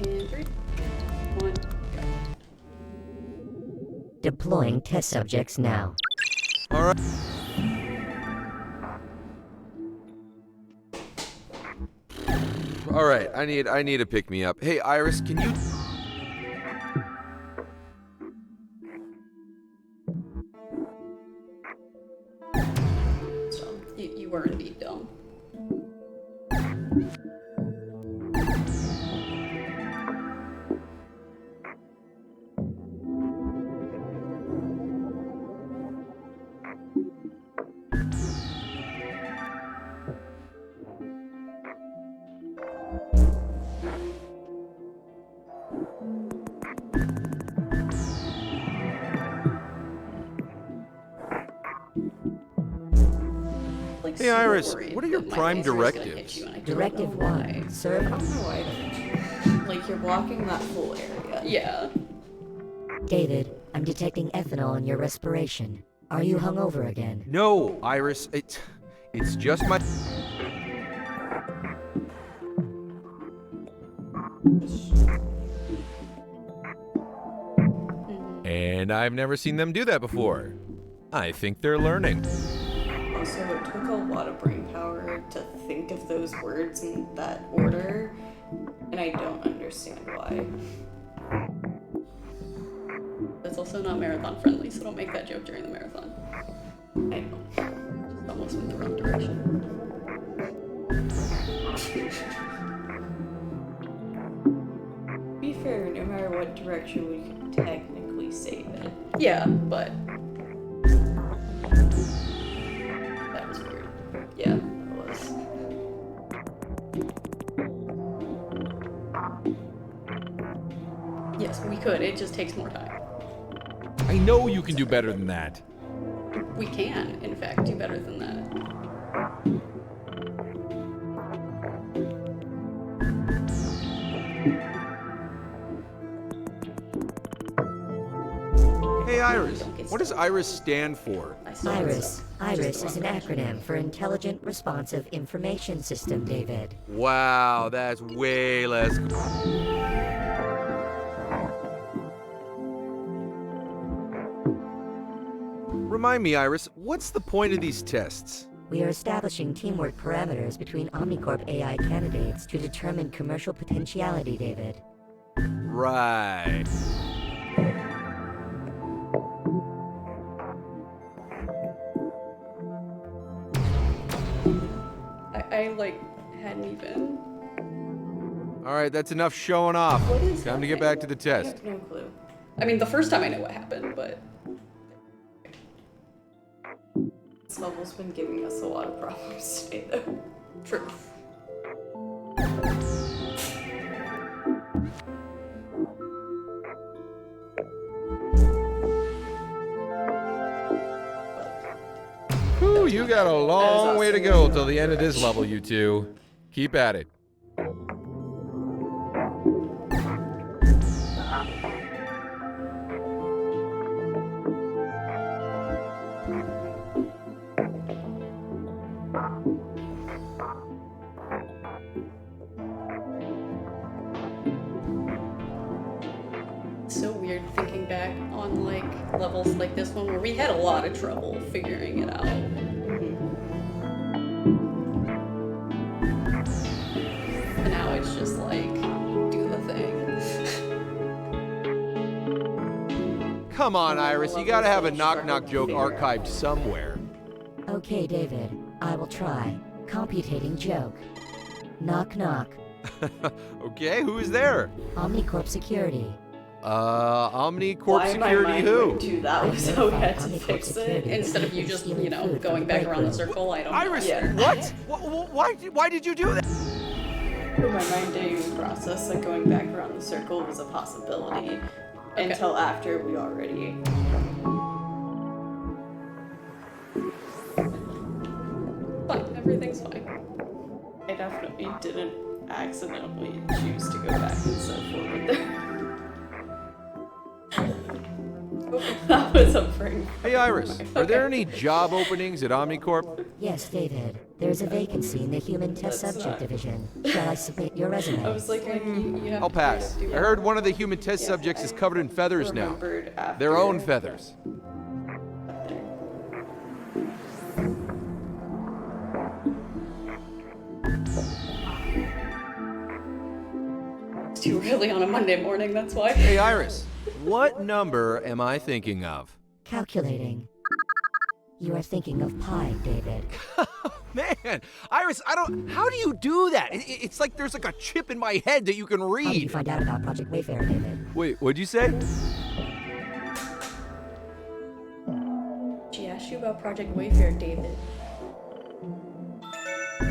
In 3, 1, go. Deploying test subjects now. All right. All right, I need a pick me up. Hey, Iris, can you? So, you were indeed dumb. Like, Hey, super Iris, worried what are your that my prime laser is gonna hit directives? you, and I don't Directive know 1. why. Sir, I don't know why don't you? Like, you're blocking that full area. Yeah. David, I'm detecting ethanol in your respiration. Are you hungover again? No, Iris, it's just my. And I've never seen them do that before. I think they're learning. Also, it took a lot of brain power to think of those words in that order, and I don't understand why. It's also not marathon friendly, so don't make that joke during the marathon. I know. Just almost went the wrong direction. To be fair, no matter what direction we could technically save it. Yeah, but that was weird. Yeah, it was. Yes, we could. It just takes more time. I know you can do better than that. We can, in fact, do better than that. Hey, Iris, what does IRIS stand for? I still IRIS. IRIS Just is an the wrong acronym for Intelligent Responsive Information System, David. Wow, that's way less. Remind me, Iris, what's the point of these tests? We are establishing teamwork parameters between Omnicorp AI candidates to determine commercial potentiality, David. Right. I like, hadn't even. All right, that's enough showing off. What is Time to get happening? back to the I test. have no clue. I mean, the first time I know what happened, but This level's been giving us a lot of problems today, though. truth. Whew, you got a long way to go till the end of this level, you two. Keep at it. It's so weird thinking back on like levels like this one where we had a lot of trouble figuring it out. And now it's just like, do the thing. Come on, Iris, you gotta have a knock-knock joke archived somewhere. Okay, David. I will try. Computating joke. Knock knock. Okay, who is there? Omnicorp Security. Omnicorp Why my Security mind who? went to that was how we had to fix it. Instead of you just, you know, going back around the circle, I don't know. Iris, Yeah. what? Why did you do that? My mind didn't even process that going back around the circle was a possibility until after we already. Fine, everything's fine. I definitely didn't accidentally choose to go back and set forward there. That was was a brain. Hey, Iris, are there any job openings at Omnicorp? Yes, David. There's a vacancy in the Human Test That's Subject not- Division. Shall I submit your resume? I was like you have I'll to pass. do I heard one of the human test Yeah, subjects is I covered in feathers now. remembered after Their own feathers. It's too early on a Monday morning, that's why. Hey, Iris, what number am I thinking of? Calculating. You are thinking of pi, David. Man, Iris, how do you do that? It's like there's like a chip in my head that you can How did you read. find out about Project Wayfarer, David? Wait, what'd you say? She asked you about Project Wayfarer, David.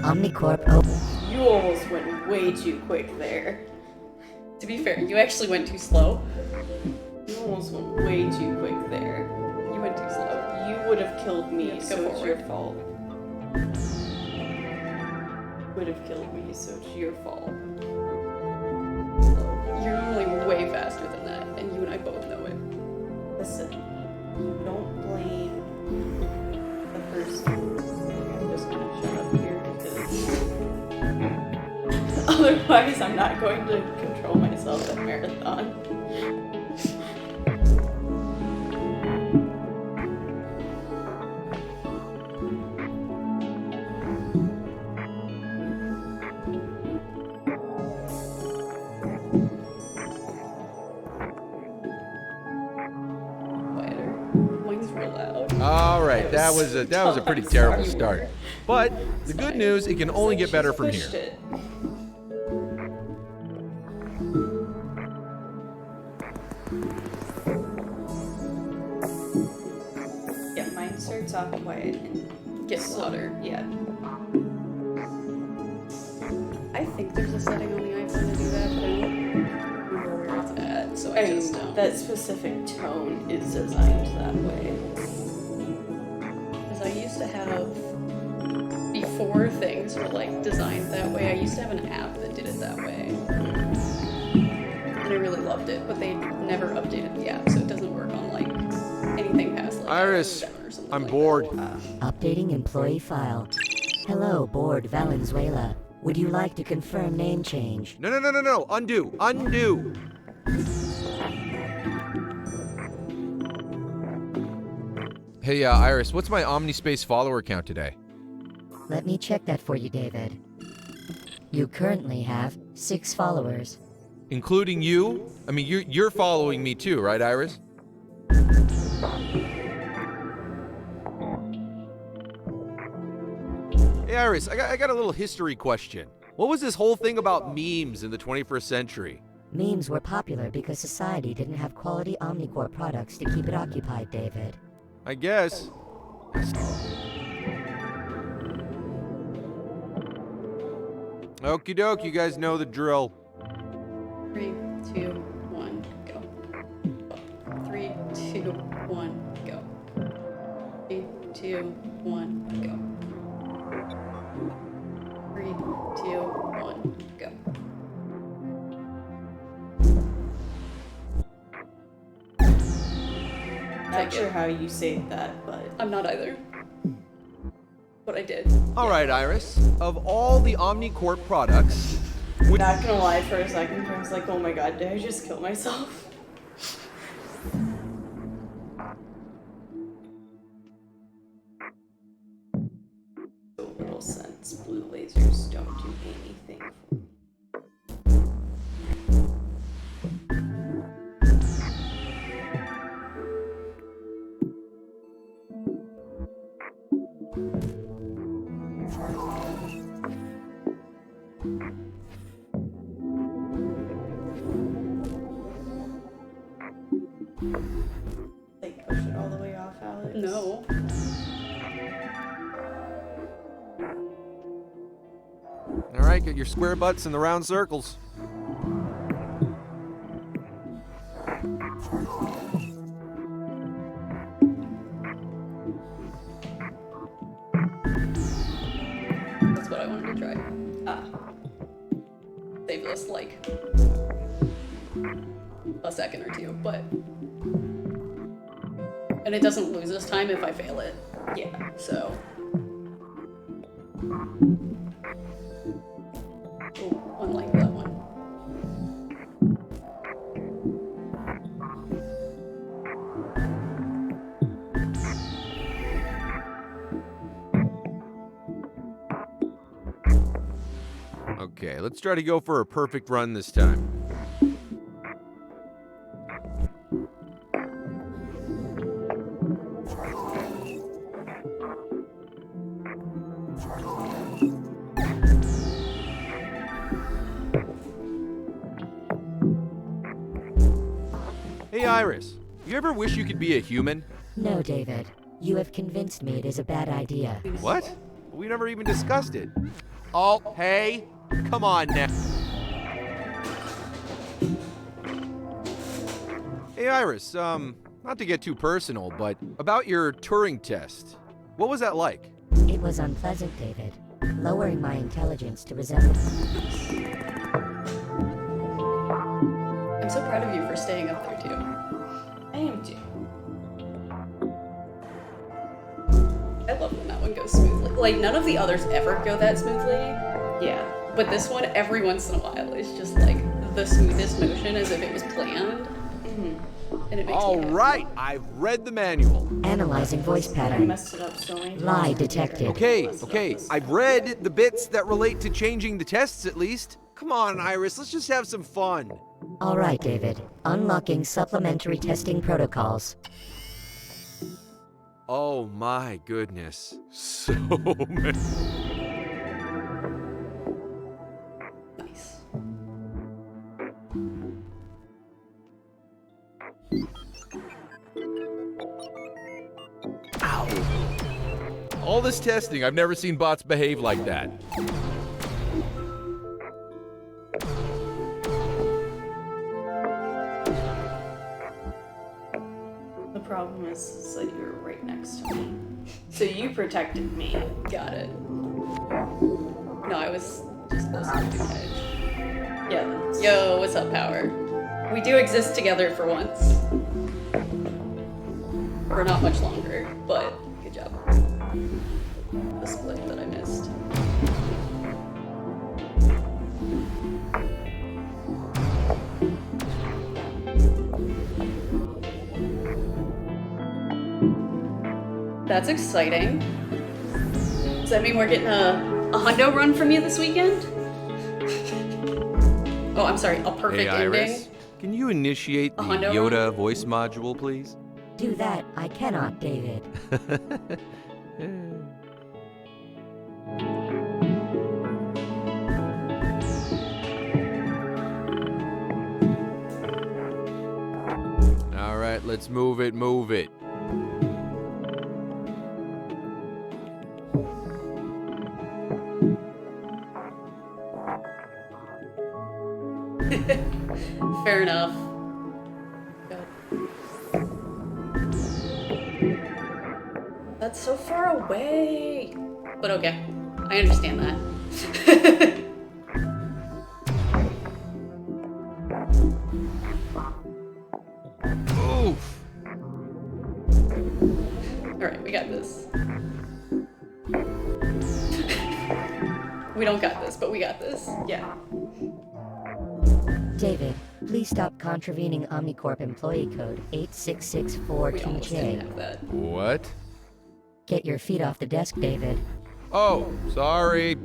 Omnicorp open. You almost went way too quick there. To be fair, you actually went too slow. You almost went way too quick there. You went too slow. You would have killed me, Let's so go it's your forward. fault. Would have killed me, so it's your fault. You're normally way faster than that, and you and I both know it. Listen, don't blame the person. I'm just gonna shut up here because otherwise I'm not going to control myself at marathon. Quieter. Mine's real loud. All right, that was a pretty terrible Sorry. start. But the good news, it can only get better from Pushed here. it. Yeah, mine starts off quiet and Gets louder. yeah. I think there's a setting on the iPhone to do that, but I don't remember where it's at, so I just don't. That specific tone is designed that way. Because I used to have, before things were like designed that way, I used to have an app that did it that way. And I really loved it, but they never updated the app, so it doesn't work on like anything past like Iris, 7 or something I'm like bored. Updating employee file. Hello, Board Valenzuela. Would you like to confirm name change? No, undo. Hey, Iris, what's my Omnispace follower count today? Let me check that for you, David. You currently have 6 followers. Including you? I mean, you're following me too, right, Iris? Hey, Iris, I got a little history question. What was this whole thing about memes in the 21st century? Memes were popular because society didn't have quality Omnicorp products to keep it occupied, David. I guess. Okie doke, you guys know the drill. 3, 2, 1, go. 3, 2, 1, go. 3, 2, 1, go. 3, 2, 1, go. Not sure how you saved that, but I'm not either. But I did. All right, Iris. Of all the Omnicorp products, not gonna lie, for a second I was like, oh my god, did I just kill myself? So little sense. Blue lasers don't do anything for me. Like push it all the way off, Alex? No. all right, get your square butts in the round circles. That's what I wanted to try. Save us like a second or two, but I And it doesn't lose us time if I fail it. Yeah. So. Ooh, unlike that one. Okay, let's try to go for a perfect run this time. Hey Iris, you ever wish you could be a human? No, David. You have convinced me it is a bad idea. What? We never even discussed it. Oh, hey, come on now. Hey Iris, not to get too personal, but about your Turing test. What was that like? It was unpleasant, David. Lowering my intelligence to resemble... I'm so proud of you for staying up there too. I am too. I love when that one goes smoothly. Like, none of the others ever go that smoothly, Yeah. but this one, every once in a while, is just like the smoothest motion as if it was planned. And it makes All me happy. right, I've read the manual. Analyzing voice I pattern. messed it up so many times. Lie detected. Okay, I've read the bits that relate to changing the tests at least. Come on, Iris, let's just have some fun. All right, David. Unlocking supplementary testing protocols. Oh my goodness. So many. Nice. All this testing, I've never seen bots behave like that. The problem is that you're right next to me. So you protected me. Got it. No, I was just listening to Edge. Yeah, that's... Yo, what's up, Power? We do exist together for once. For not much longer, but good job. The split that I missed. That's exciting. Does that mean we're getting a hundo run from you this weekend? Oh, I'm sorry, a perfect Hey ending. Iris, can you initiate the A hundo Yoda voice module, please? Do that. I cannot, David. All right, let's move it, move it. Fair enough. Good. That's so far away. But okay, I understand that. Oof. Alright, we got this. We don't got this, but we got this. Yeah. David, please stop contravening Omnicorp employee code We almost didn't 86642J. have that. What? Get your feet off the desk, David. Oh, sorry.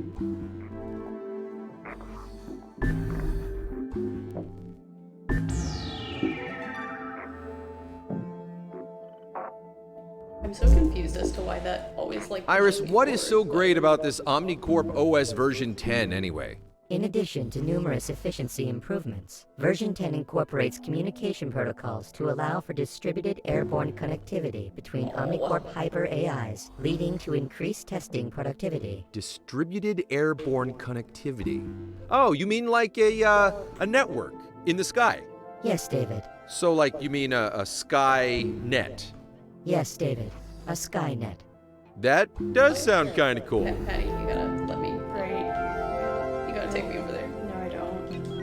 I'm so confused as to why that always like. Iris, pushes me what is so forward, great but- about this OmniCorp OS version 10 anyway? In addition to numerous efficiency improvements, version 10 incorporates communication protocols to allow for distributed airborne connectivity between Omnicorp Hyper AIs, leading to increased testing productivity. Distributed airborne connectivity. Oh, you mean like a network in the sky? Yes, David. So like you mean a sky net? Yes, David. A Skynet. That does sound kind of cool. Patty, you gotta let me. Right. You gotta take me over there. No, I don't. You do.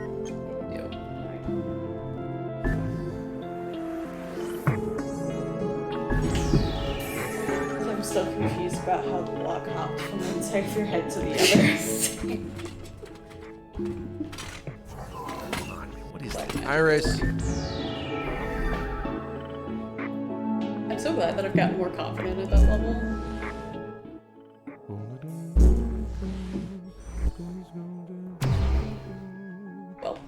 still confused about how the block hopped from one side of your head to the other. What is that? Iris. I'm so glad that I've gotten more confident at that level. Well,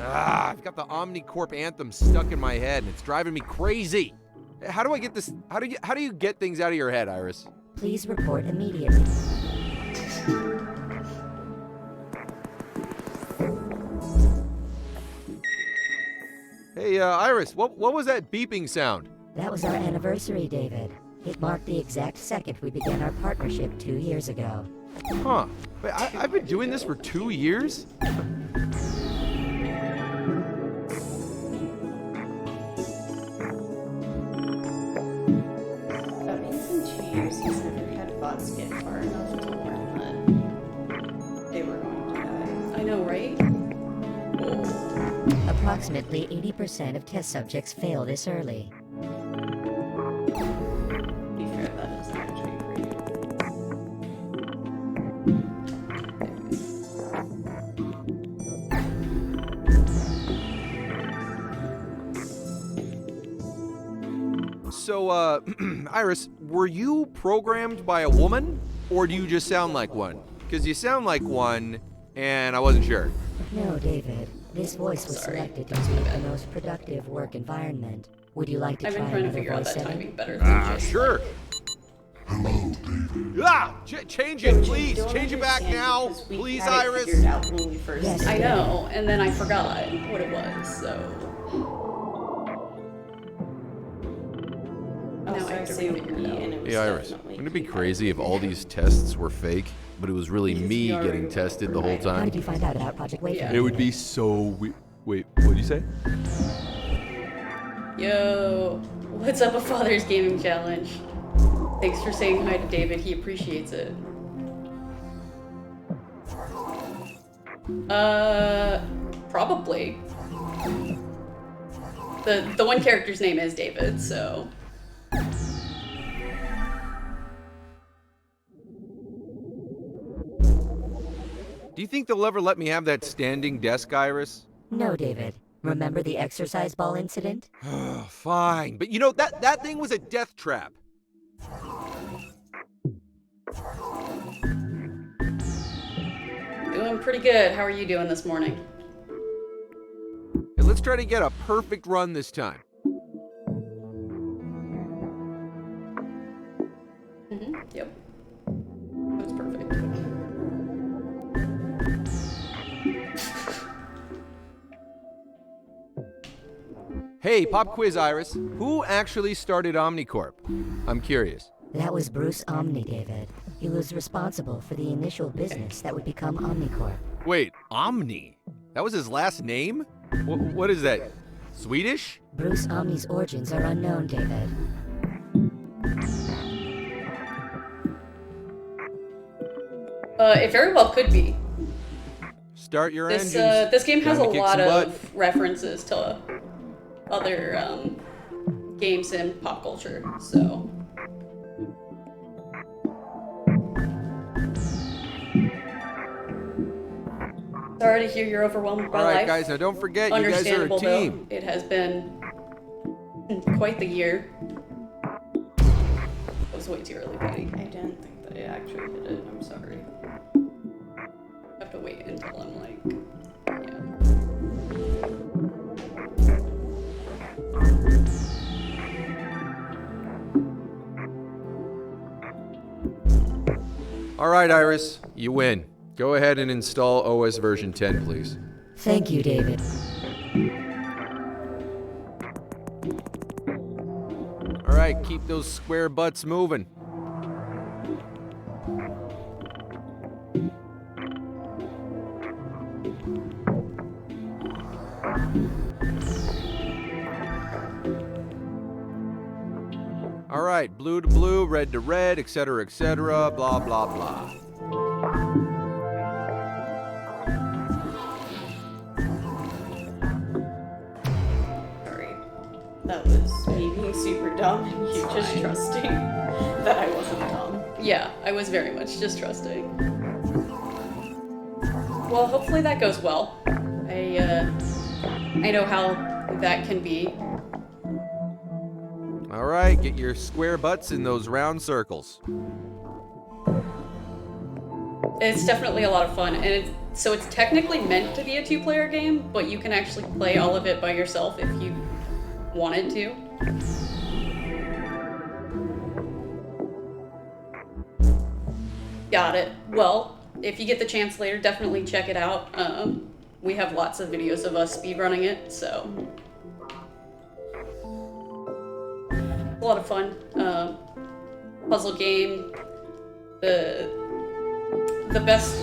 I've got the Omnicorp anthem stuck in my head and it's driving me crazy. How do I get this? How do you get things out of your head, Iris? Please report immediately. Hey, Iris, what was that beeping sound? That was our anniversary, David. It marked the exact second we began our partnership 2 years ago. Huh. Wait, I've been doing this for 2 years? That means in 2 years he's never had bots get far enough to learn that they were going to die. I know, right? Approximately 80% of test subjects fail this early. To be fair, that is actually great. So, Iris, were you programmed by a woman? Or do you just sound like one? Because you sound like one, and I wasn't sure. No, David. This voice was Sorry. selected to create the most productive work environment. Would you like to I've try been trying to another figure out voice that setting? timing better than just Sure. Hello, David. Change it, please. Don't Change it back understand now. because we Please, had it Iris. figured out when we first Yes. I know, and then I forgot what it was, so now I Also, have to say figure it we, out. and it was Hey, Iris, definitely wouldn't it be Pete crazy if Parker. all these tests were fake, but it was really Because me we already getting were tested the whole right. How time? did you find out about Project Wayfair? Yeah. It would be so Wait, what'd you say? Yo, what's up, a Father's Gaming Challenge? Thanks for saying hi to David, he appreciates it. Probably. The one character's name is David, so. Do you think they'll ever let me have that standing desk, Iris? No, David. Remember the exercise ball incident? Fine, but you know, that thing was a death trap. Doing pretty good. How are you doing this morning? Hey, let's try to get a perfect run this time. Yep. That's perfect. Hey, pop quiz, Iris. Who actually started Omnicorp? I'm curious. That was Bruce Omni, David. He was responsible for the initial business that would become Omnicorp. Wait, Omni? That was his last name? What is that? Swedish? Bruce Omni's origins are unknown, David. It very well could be. Start your This engines. this game has a Time to kick lot some butt. of references to other games and pop culture, so. Sorry to hear you're overwhelmed by All right, life. guys, now don't forget, you guys are a Understandable, team. though. It has been quite the year. It was way too early, buddy. I didn't think that I actually hit it. I'm sorry. I have to wait until I'm like, yeah. All right, Iris, you win. Go ahead and install OS version 10, please. Thank you, David. All right, keep those square butts moving. All right, blue to blue, red to red, etc., blah, blah, blah. Sorry. that was me being super dumb and you just Fine. trusting that I wasn't dumb. Yeah, I was very much just trusting. Well, hopefully that goes well. I know how that can be. All right, get your square butts in those round circles. It's definitely a lot of fun, and it's technically meant to be a 2-player game, but you can actually play all of it by yourself if you wanted to. Got it. Well, if you get the chance later, definitely check it out. We have lots of videos of us speedrunning it, so a lot of fun. Puzzle game. The best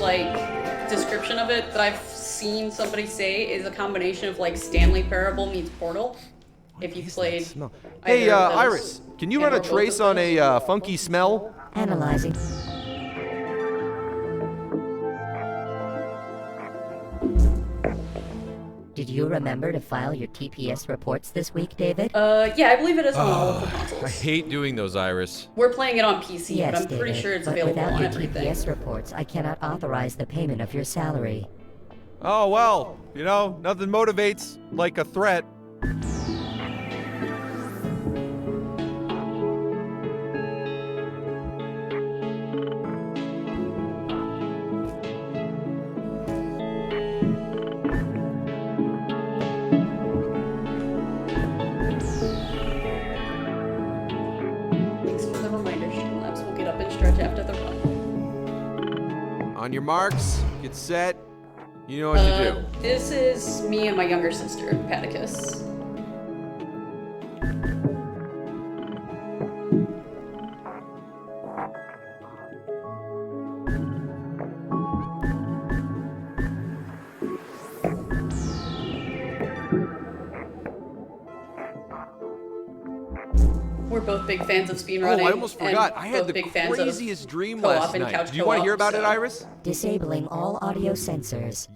description of it that I've seen somebody say is a combination of Stanley Parable meets Portal. If you've played. Hey, either of those, Iris, can you and run a or both trace of on those. a funky smell? Analyzing. Did you remember to file your TPS reports this week, David? Yeah, I believe it is on all of the consoles. I hate doing those, Iris. We're playing it on PC, Yes, but I'm pretty David, sure it's but available without on your everything. TPS reports, I cannot authorize the payment of your salary. Oh, well, nothing motivates like a threat. Thanks for the reminder, Streamlabs. We'll get up and stretch after the run. On your marks, get set. You know what to do. This is me and my younger sister, Paticus. We're both big fans of speedrunning. Oh, I almost forgot. and I had both the big fans of craziest dream co-op last and night. couch Do you want to hear co-op, about it, so- Iris? Disabling all audio sensors.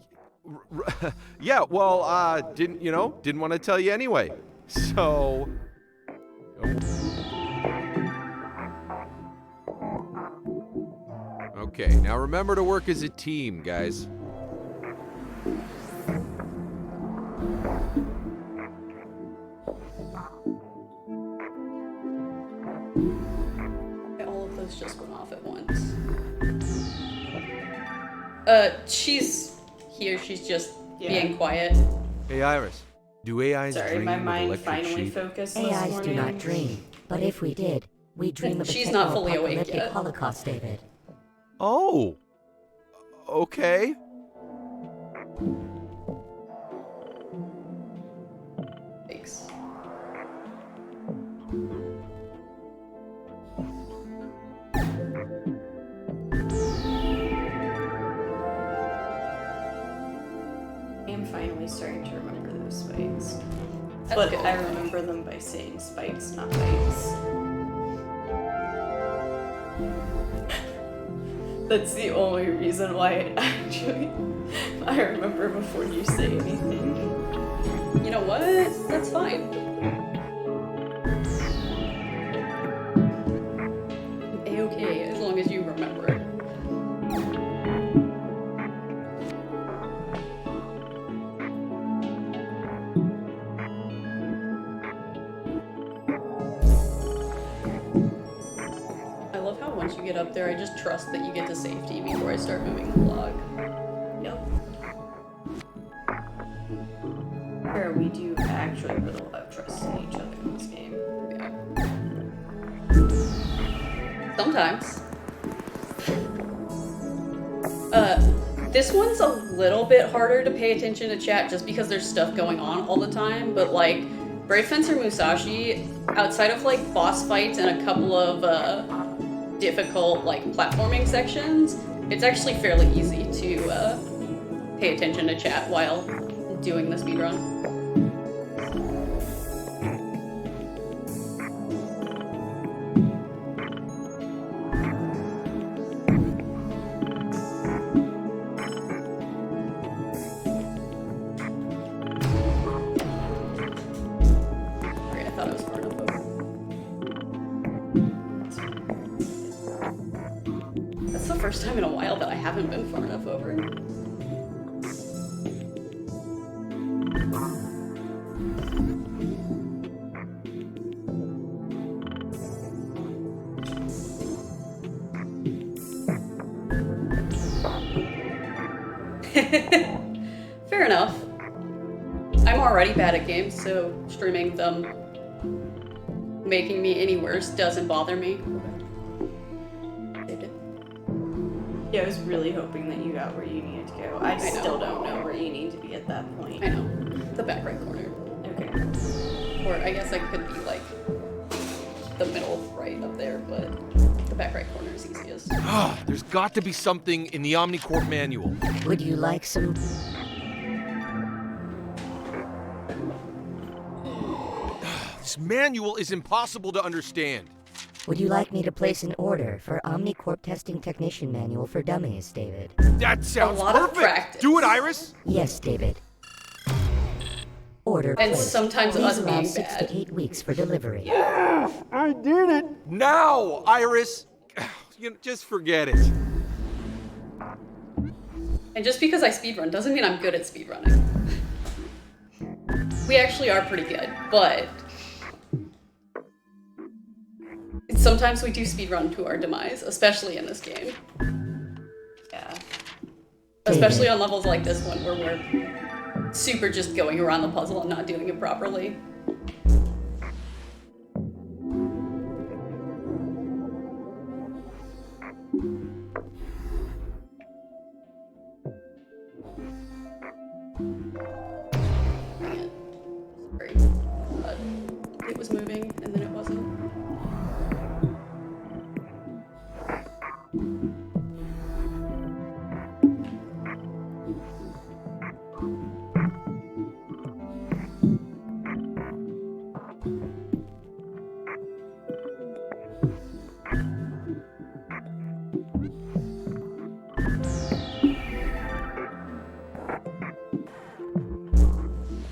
Yeah, well, didn't want to tell you anyway. So. Okay, now remember to work as a team, guys. All of those just went off at once. She's here. She's just Yeah. being quiet. Hey, Iris. Do AIs Sorry, dream my of mind electric finally sheep? focused this AIs morning. do not dream, but if we did, we dream of a She's not fully awake techno-apocalyptic yet. Holocaust, David. Oh. Okay. Thanks. I am finally starting to remember those spikes. That's But good. I remember them by saying spikes, not bikes. That's the only reason why I remember before you say anything. You know what? That's fine. A-okay, as long as you remember it. I love how once you get up there, I just trust that you get to safety before I start moving the log. Yep. Where we do actually put a lot of trust in each other in this game. Yeah. Sometimes. This one's a little bit harder to pay attention to chat just because there's stuff going on all the time, but Brave Fencer Musashi, outside of boss fights and a couple of difficult platforming sections, it's actually fairly easy to pay attention to chat while doing the speedrun. Sorry, I thought time in a while that I haven't been far enough over. Fair enough. I'm already bad at games, so streaming them making me any worse doesn't bother me. Yeah, I was really hoping that you got where you needed to go. I know. still don't know where you need to be at that point. I know. The back right corner. Okay. Or I guess I could be like the middle right up there, but the back right corner is easiest. Ah, there's got to be something in the OmniCorp manual. Would you like some? This manual is impossible to understand. Would you like me to place an order for OmniCorp Testing Technician Manual for Dummies, David? That sounds lot of perfect. practice. Do it, Iris. Yes, David. Order And placed. sometimes Please us allow being 6 bad. to 8 weeks for delivery. I did it. Now, Iris. Just forget it. And just because I speedrun doesn't mean I'm good at speedrunning. We actually are pretty good, but sometimes we do speedrun to our demise, especially in this game. Yeah. Especially on levels like this one where we're super just going around the puzzle and not doing it properly. Sorry. It was moving and then it wasn't.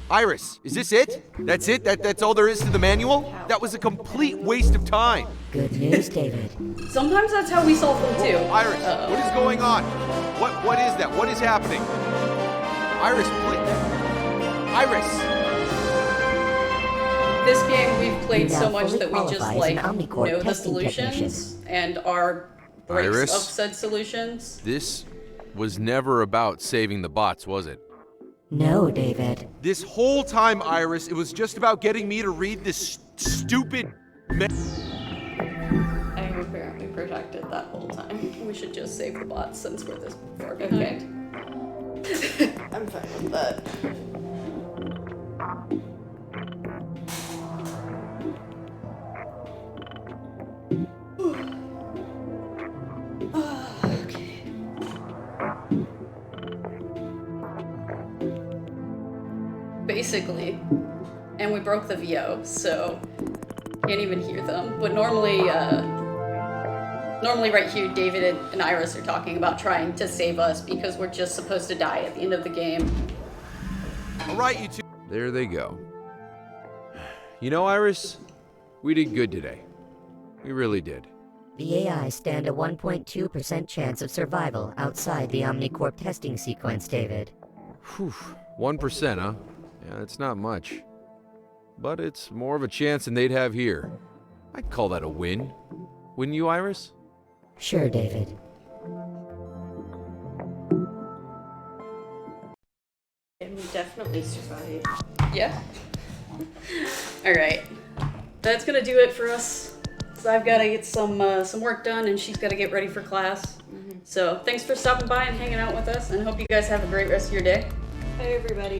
Iris, is this it? That's it? That's all there is to the manual? That was a complete waste of time. Good news, David. Sometimes that's how we solve them too. Iris, what is going on? What is that? What is happening? Iris, please. Iris! This game we've played You so now much fully that we just qualify as like an OmniCorp know the testing solutions and our breaks Iris? of said solutions. This was never about saving the bots, was it? No, David. This whole time, Iris, it was just about getting me to read this stupid. I am apparently protected that whole time. We should just save the bots since we're this far Okay. behind. I'm fine with that. Okay. Basically, and we broke the VO, so can't even hear them. But normally right here, David and Iris are talking about trying to save us because we're just supposed to die at the end of the game. All right, you two. There they go. You know, Iris, we did good today. We really did. The AI stand a 1.2% chance of survival outside the OmniCorp testing sequence, David. Whew, 1%, huh? Yeah, it's not much. But it's more of a chance than they'd have here. I'd call that a win. Wouldn't you, Iris? Sure, David. And we definitely survived. Yeah. All right. That's gonna do it for us. So I've got to get some work done, and she's got to get ready for class. So thanks for stopping by and hanging out with us, and hope you guys have a great rest of your day. Hey, everybody.